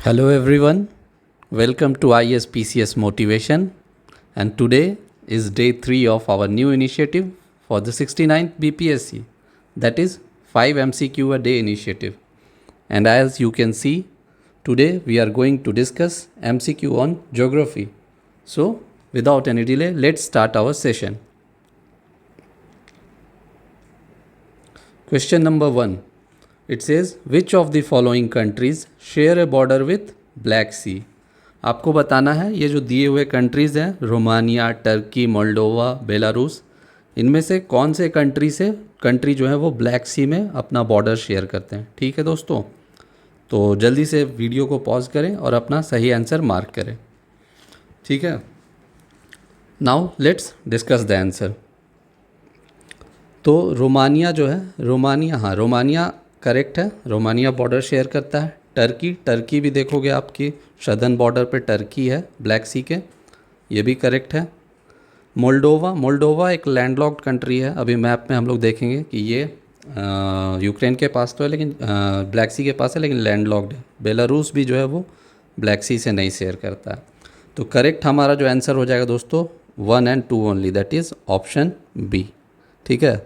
Hello everyone, welcome to ISPCS Motivation, and today is day 3 of our new initiative for the 69th BPSC, that is 5 MCQ a day initiative. And as you can see, today we are going to discuss MCQ on geography. So without any delay, let's start our session. Question number 1. It says which of the following countries share a border with Black Sea. आपको बताना है ये जो दिए हुए countries हैं Romania, Turkey, Moldova, Belarus, इनमें से कौन से कंट्री जो है वो ब्लैक सी में अपना बॉर्डर शेयर करते हैं. ठीक है दोस्तों, तो जल्दी से वीडियो को पॉज करें और अपना सही आंसर मार्क करें. ठीक है, now let's discuss the answer. तो रोमानिया जो है, रोमानिया करेक्ट है. रोमानिया बॉर्डर शेयर करता है. टर्की भी देखोगे आपकी सदर्न बॉर्डर पे टर्की है ब्लैक सी के, ये भी करेक्ट है. मोल्डोवा एक लैंडलॉक्ड कंट्री है. अभी मैप में हम लोग देखेंगे कि ये यूक्रेन के पास तो है, लेकिन ब्लैक सी के पास है, लेकिन लैंडलॉक्ड है. बेलारूस भी जो है वो ब्लैक सी से नहीं शेयर करता है. तो करेक्ट हमारा जो आंसर हो जाएगा दोस्तों 1 and 2 only, that is option B. ठीक है,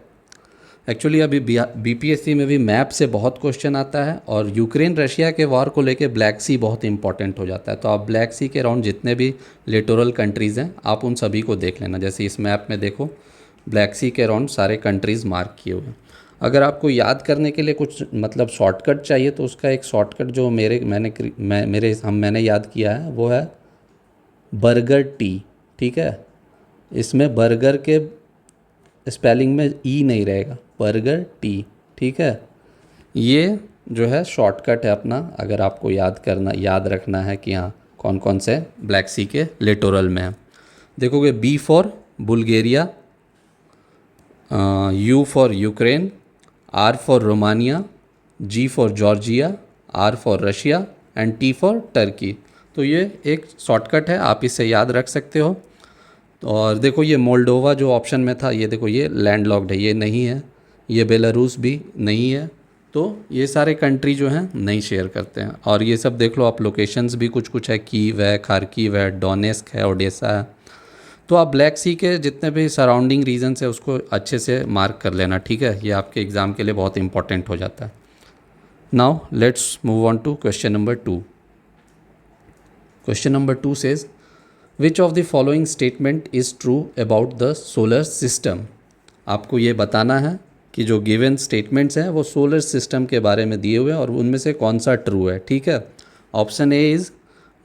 एक्चुअली अभी बीपीएससी में भी मैप से बहुत क्वेश्चन आता है और यूक्रेन रशिया के वॉर को लेके ब्लैक सी बहुत इंपॉर्टेंट हो जाता है. तो आप ब्लैक सी के अराउंड जितने भी लिटोरल कंट्रीज़ हैं आप उन सभी को देख लेना. जैसे इस मैप में देखो ब्लैक सी के अराउंड सारे कंट्रीज़ मार्क किए हुए हैं. अगर आपको याद करने के लिए कुछ मतलब शॉर्टकट चाहिए तो उसका एक शॉर्टकट जो मैंने याद किया है वो है बर्गर टी. ठीक है, इसमें बर्गर के स्पेलिंग में ई नहीं रहेगा, बर्गर टी. ठीक है, ये जो है शॉर्टकट है अपना, अगर आपको याद रखना है कि हाँ कौन कौन से ब्लैक सी के लिटोरल में है. देखोगे B for Bulgaria, U for Ukraine, R for Romania, G for Georgia, R for Russia and T for Turkey. तो ये एक शॉर्टकट है, आप इसे याद रख सकते हो. और देखो ये मोल्डोवा जो ऑप्शन में था, ये देखो ये लैंडलॉक्ड है, ये नहीं है. ये बेलारूस भी नहीं है. तो ये सारे कंट्री जो हैं नहीं शेयर करते हैं. और ये सब देख लो आप, लोकेशंस भी कुछ है, कीव है, खार्किव है, डोनेस्क है, ओडेसा है. तो आप ब्लैक सी के जितने भी सराउंडिंग रीजन्स है उसको अच्छे से मार्क कर लेना. ठीक है, ये आपके एग्ज़ाम के लिए बहुत इंपॉर्टेंट हो जाता है. Now let's move on to question number 2. Question number 2 says which of the following statement is true about the solar system. आपको ये बताना है कि जो गिवन स्टेटमेंट्स हैं वो सोलर सिस्टम के बारे में दिए हुए हैं और उनमें से कौन सा ट्रू है. ठीक है, option A is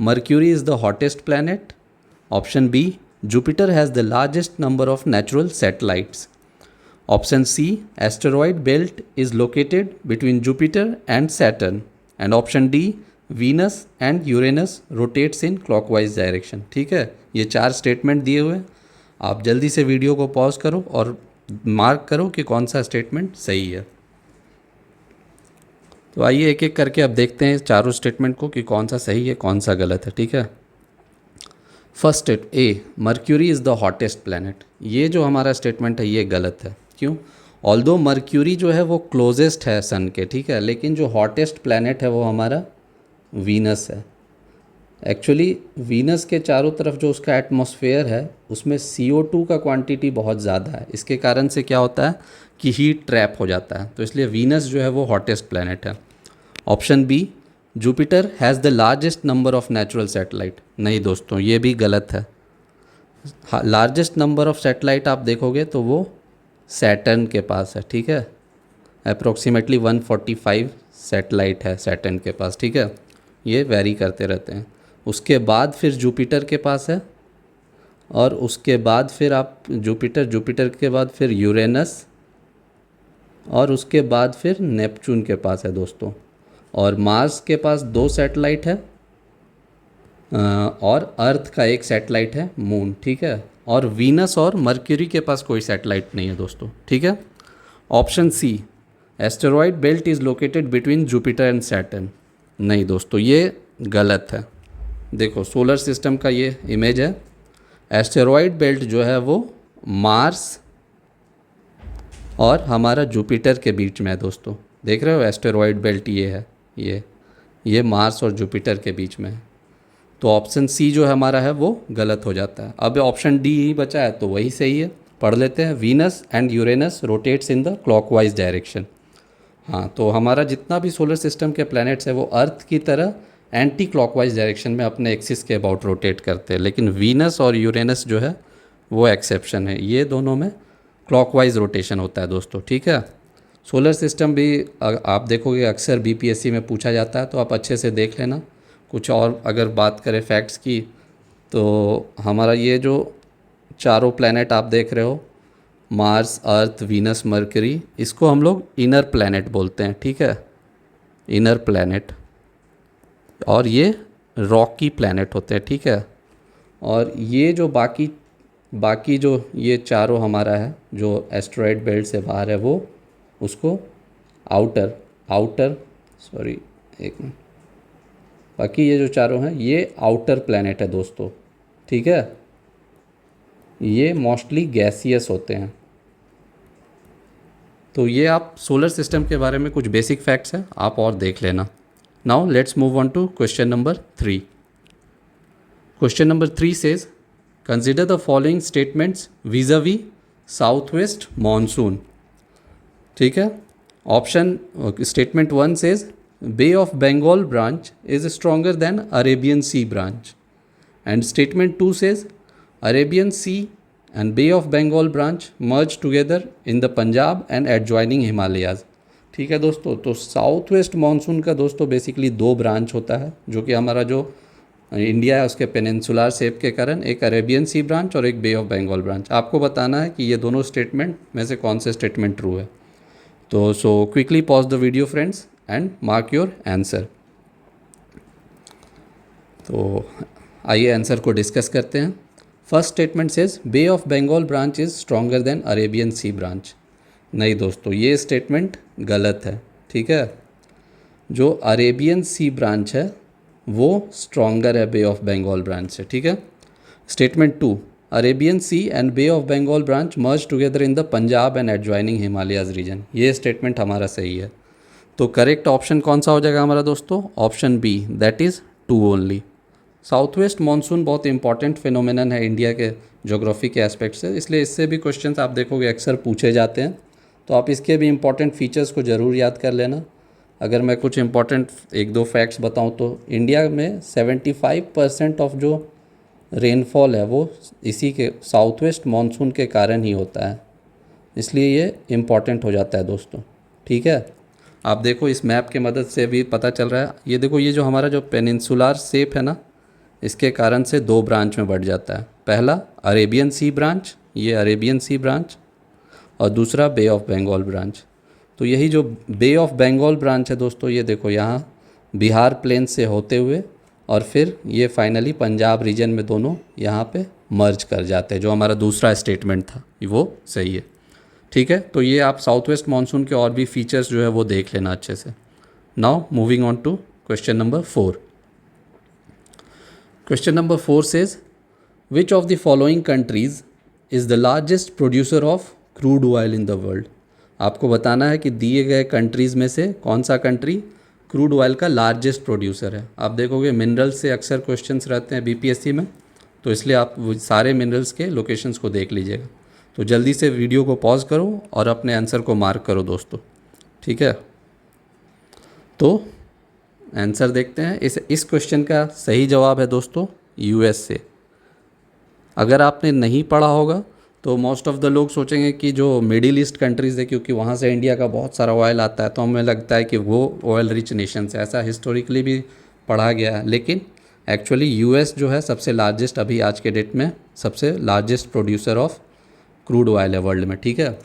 Mercury is the hottest planet. Option B Jupiter has the largest number of natural satellites. Option C asteroid belt is located between Jupiter and Saturn. And option D Venus and Uranus rotates in clockwise direction. ठीक है, ये 4 statement दिए हुए हैं. आप जल्दी से video को पॉज करो और मार्क करो कि कौन सा स्टेटमेंट सही है. तो आइए एक एक करके अब देखते हैं चारों स्टेटमेंट को कि कौन सा सही है कौन सा गलत है. ठीक है, first A mercury is the hottest planet. ये जो हमारा स्टेटमेंट है ये गलत है. क्यों? ऑल्दो मर्क्यूरी जो है वो क्लोजेस्ट है सन के, ठीक है, लेकिन जो हॉटेस्ट प्लैनेट है वो हमारा वीनस है. एक्चुअली वीनस के चारों तरफ जो उसका एटमॉस्फेयर है उसमें CO2 का क्वांटिटी बहुत ज़्यादा है. इसके कारण से क्या होता है कि हीट ट्रैप हो जाता है. तो इसलिए वीनस जो है वो हॉटेस्ट प्लैनेट है. Option B Jupiter has the largest number of natural satellite. नहीं दोस्तों, ये भी गलत है. लार्जेस्ट नंबर ऑफ सैटेलाइट आप देखोगे तो वो सैटर्न के पास है. ठीक है, अप्रोक्सीमेटली 145 सैटेलाइट है सैटर्न के पास. ठीक है, ये वेरी करते रहते हैं. उसके बाद फिर जुपिटर के पास है और उसके बाद फिर आप जुपिटर के बाद फिर यूरेनस और उसके बाद फिर नेपच्यून के पास है दोस्तों. और मार्स के पास 2 सैटेलाइट है और अर्थ का 1 सैटेलाइट है मून. ठीक है, और वीनस और मर्क्यूरी के पास कोई सैटेलाइट नहीं है दोस्तों. ठीक है, option C asteroid belt is located between Jupiter and Saturn. नहीं दोस्तों, ये गलत है. देखो सोलर सिस्टम का ये इमेज है. एस्टेरॉयड बेल्ट जो है वो मार्स और हमारा जुपिटर के बीच में है दोस्तों. देख रहे हो एस्टेरॉयड बेल्ट ये है, ये ये मार्स और जुपिटर के बीच में है। तो ऑप्शन सी जो हमारा है वो गलत हो जाता है। अब ऑप्शन डी ही बचा है तो वही सही है। पढ़ लेते हैं। Venus and Uranus rotates in the clockwise direction. हाँ, तो हमारा जितना भी सोलर सिस्टम के प्लैनेट्स है वो अर्थ की तरह एंटी क्लॉकवाइज डायरेक्शन में अपने एक्सिस के अबाउट रोटेट करते हैं, लेकिन वीनस और यूरेनस जो है वो एक्सेप्शन है। ये दोनों में क्लॉकवाइज रोटेशन होता है दोस्तों, ठीक है। सोलर सिस्टम भी आप देखोगे अक्सर बीपीएससी में पूछा जाता है, तो आप अच्छे से देख लेना। कुछ और अगर बात करें फैक्ट्स की, तो हमारा ये जो चारों प्लैनेट आप देख रहे हो, मार्स, अर्थ, वीनस, मरकरी, इसको हम लोग इनर प्लैनेट बोलते हैं, ठीक है, इनर प्लैनेट। और ये रॉकी प्लैनेट होते हैं, ठीक है। और ये जो बाकी जो ये चारों हमारा है जो एस्ट्रॉयड बेल्ट से बाहर है, वो उसको आउटर सॉरी एक मिनट, बाकी ये जो चारों हैं ये आउटर प्लैनेट है दोस्तों, ठीक है। ये मोस्टली गैसियस होते हैं। तो ये आप सोलर सिस्टम के बारे में कुछ बेसिक फैक्ट्स हैं, आप और देख लेना। Now let's move on to question number 3। Question number 3 says consider the following statements vis-a-vis south west monsoon, ठीक है। Option statement 1 says bay of Bengal branch is stronger than Arabian sea branch, and statement 2 says Arabian sea and Bay of Bengal branch merge together in the Punjab and adjoining Himalayas। ठीक है दोस्तों, तो south west monsoon का दोस्तों basically 2 branch होता है, जो कि हमारा जो इंडिया है उसके पेनिनसुलर शेप के कारण एक अरेबियन सी ब्रांच और एक बे ऑफ बंगाल ब्रांच। आपको बताना है कि ये दोनों स्टेटमेंट में से कौन से स्टेटमेंट ट्रू है। तो so quickly pause the video friends and mark your answer. तो आइए आंसर को डिस्कस करते हैं। First statement says bay of Bengal branch is stronger than Arabian sea branch. नहीं दोस्तों, ये स्टेटमेंट गलत है, ठीक है। जो अरेबियन सी ब्रांच है वो स्ट्रॉन्गर है बे ऑफ बंगाल ब्रांच से, ठीक है। Statement 2 Arabian sea and bay of Bengal branch merge together in the Punjab and adjoining Himalayas region. ये स्टेटमेंट हमारा सही है। तो करेक्ट ऑप्शन कौन सा हो जाएगा हमारा दोस्तों? Option B, that is 2 only. South west monsoon बहुत इंपॉर्टेंट फिनोमिनन है इंडिया के ज्योग्राफी के एस्पेक्ट से, इसलिए इससे भी क्वेश्चंस आप देखोगे अक्सर पूछे जाते हैं। तो आप इसके भी इंपॉर्टेंट फीचर्स को ज़रूर याद कर लेना। अगर मैं कुछ इंपॉर्टेंट 1-2 फैक्ट्स बताऊं तो इंडिया में 75% ऑफ जो रेनफॉल है वो इसी के साउथ वेस्ट मानसून के कारण ही होता है, इसलिए ये इम्पॉर्टेंट हो जाता है दोस्तों, ठीक है। आप देखो इस मैप के मदद से भी पता चल रहा है। ये देखो, ये जो हमारा जो पेनिनसुलर शेप है ना, इसके कारण से 2 ब्रांच में बढ़ जाता है। पहला अरेबियन सी ब्रांच, ये अरेबियन सी ब्रांच, और दूसरा बे ऑफ बंगाल ब्रांच। तो यही जो बे ऑफ बंगाल ब्रांच है दोस्तों, ये देखो यहाँ बिहार प्लेन से होते हुए और फिर ये फाइनली पंजाब रीजन में दोनों यहाँ पे मर्ज कर जाते हैं। जो हमारा दूसरा स्टेटमेंट था वो सही है, ठीक है। तो ये आप साउथ वेस्ट मानसून के और भी फीचर्स जो है वो देख लेना अच्छे से। Now moving on to question number 4। Question number 4 says, which of the following countries is the largest producer of crude oil in the world? आपको बताना है कि दिए गए कंट्रीज़ में से कौन सा कंट्री क्रूड ऑयल का लार्जेस्ट प्रोड्यूसर है। आप देखोगे मिनरल्स से अक्सर क्वेश्चंस रहते हैं बीपीएससी में, तो इसलिए आप वो सारे मिनरल्स के लोकेशंस को देख लीजिएगा। तो जल्दी से वीडियो को पॉज करो और अपने आंसर को मार्क करो दोस्तों, ठीक है। तो आंसर देखते हैं। इस क्वेश्चन का सही जवाब है दोस्तों यूएसए। अगर आपने नहीं पढ़ा होगा तो मोस्ट ऑफ द लोग सोचेंगे कि जो मिडिल ईस्ट कंट्रीज़ है, क्योंकि वहाँ से इंडिया का बहुत सारा ऑयल आता है, तो हमें लगता है कि वो ऑयल रिच नेशंस है। ऐसा हिस्टोरिकली भी पढ़ा गया है, लेकिन एक्चुअली यूएस जो है सबसे लार्जेस्ट, अभी आज के डेट में सबसे largest producer of crude oil है वर्ल्ड में, ठीक है।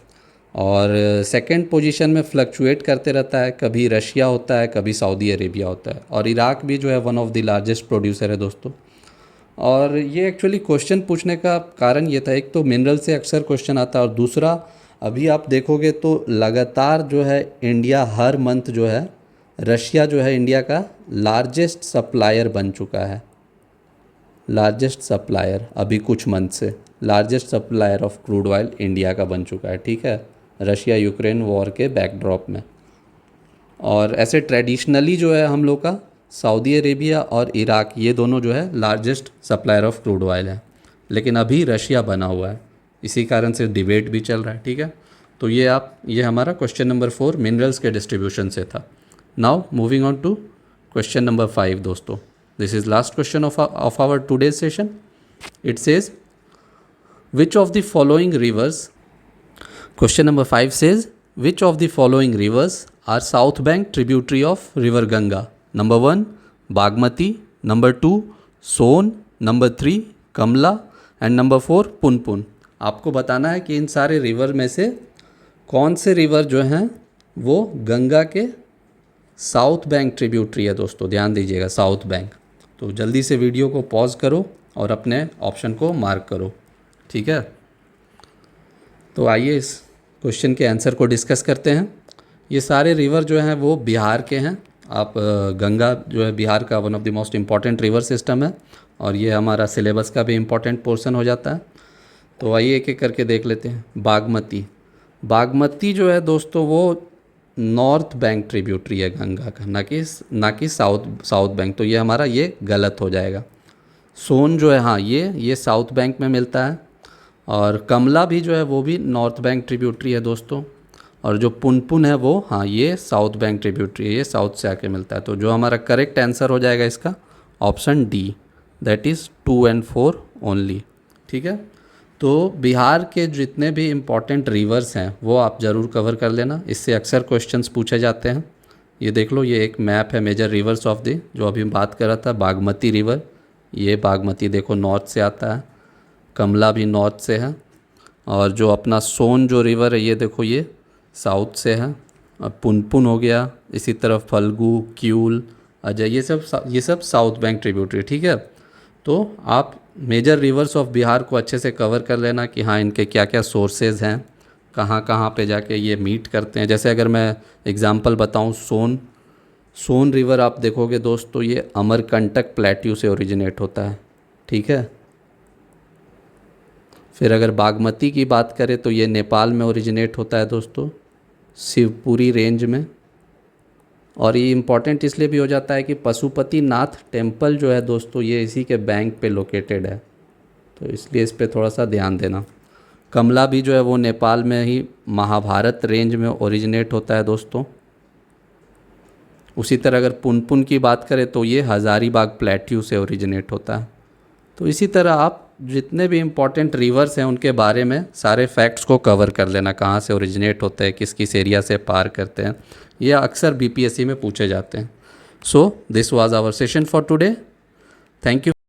और सेकंड पोजीशन में फ्लक्चुएट करते रहता है, कभी रशिया होता है, कभी सऊदी अरेबिया होता है, और इराक भी जो है one of the largest producer है दोस्तों। और ये एक्चुअली क्वेश्चन पूछने का कारण ये था, एक तो मिनरल से अक्सर क्वेश्चन आता है, और दूसरा अभी आप देखोगे तो लगातार जो है इंडिया हर मंथ जो है, रशिया जो है इंडिया का लार्जेस्ट सप्लायर बन चुका है। लार्जेस्ट सप्लायर अभी कुछ मंथ से largest supplier of crude oil India का बन चुका है, ठीक है, रशिया यूक्रेन वॉर के बैकड्रॉप में। और ऐसे ट्रेडिशनली जो है हम लोग का सऊदी अरेबिया और इराक ये दोनों जो है largest supplier of crude oil है, लेकिन अभी रशिया बना हुआ है, इसी कारण से डिबेट भी चल रहा है। ठीक है, तो ये हमारा क्वेश्चन नंबर 4 मिनरल्स के डिस्ट्रीब्यूशन से था। Now moving on to question number 5 दोस्तों, this is last question of our today's session. It says which of the following rivers, question number 5 says which of the following rivers are south bank tributary of river Ganga. Number 1 Bagmati, number 2 Son, number 3 Kamla and number 4 Punpun. आपको बताना है कि इन सारे river में से कौन से river जो हैं वो गंगा के साउथ बैंक ट्रिब्यूटरी है। दोस्तों ध्यान दीजिएगा, साउथ बैंक। तो जल्दी से वीडियो को पॉज करो और अपने ऑप्शन को मार्क करो। ठीक है, तो आइए इस क्वेश्चन के आंसर को डिस्कस करते हैं। ये सारे रिवर जो हैं वो बिहार के हैं। आप गंगा जो है बिहार का one of the most important river system है, और ये हमारा सिलेबस का भी इम्पॉर्टेंट पोर्शन हो जाता है। तो आइए एक एक करके देख लेते हैं। बागमती जो है दोस्तों वो नॉर्थ बैंक ट्रिब्यूटरी है गंगा का, ना कि साउथ बैंक। तो ये हमारा ये गलत हो जाएगा। सोन जो है, हाँ ये साउथ बैंक में मिलता है, और कमला भी जो है वो भी नॉर्थ बैंक ट्रिब्यूटरी है दोस्तों, और जो पुनपुन है वो, हाँ ये साउथ बैंक ट्रिब्यूटरी है, ये साउथ से आके मिलता है। तो जो हमारा करेक्ट आंसर हो जाएगा इसका option D, that is 2 and 4 only. ठीक है, तो बिहार के जितने भी इम्पॉर्टेंट रिवर्स हैं वो आप ज़रूर कवर कर लेना, इससे अक्सर क्वेश्चंस पूछे जाते हैं। ये देख लो, ये एक मैप है मेजर रिवर्स ऑफ द, जो अभी बात कर रहा था बागमती रिवर, ये बागमती देखो नॉर्थ से आता है, कमला भी नॉर्थ से है, और जो अपना सोन जो रिवर है ये देखो ये साउथ से है। अब पुनपुन हो गया, इसी तरफ फल्गु, क्यूल, अजय, ये सब साउथ बैंक ट्रिब्यूटरी। ठीक है, तो आप मेजर रिवर्स ऑफ बिहार को अच्छे से कवर कर लेना कि हाँ इनके क्या क्या सोर्सेज हैं, कहाँ कहाँ पे जाके ये मीट करते हैं। जैसे अगर मैं एग्जांपल बताऊँ, सोन रिवर आप देखोगे दोस्तों ये अमरकंटक प्लेट्यू से ओरिजिनेट होता है। ठीक है, फिर अगर बागमती की बात करें तो ये नेपाल में ओरिजिनेट होता है दोस्तों, शिवपुरी रेंज में। और ये इम्पॉर्टेंट इसलिए भी हो जाता है कि पशुपतिनाथ टेम्पल जो है दोस्तों ये इसी के बैंक पे लोकेटेड है, तो इसलिए इस पे थोड़ा सा ध्यान देना। कमला भी जो है वो नेपाल में ही महाभारत रेंज में ओरिजिनेट होता है दोस्तों। उसी तरह अगर पुनपुन की बात करें तो ये हज़ारीबाग प्लेट्यू से ओरिजिनेट होता है। तो इसी तरह आप जितने भी इम्पॉर्टेंट रिवर्स हैं उनके बारे में सारे फैक्ट्स को कवर कर लेना, कहाँ से ओरिजिनेट होते हैं, किस एरिया से पार करते हैं, ये अक्सर बीपीएससी में पूछे जाते हैं। So this was our session for today. Thank you.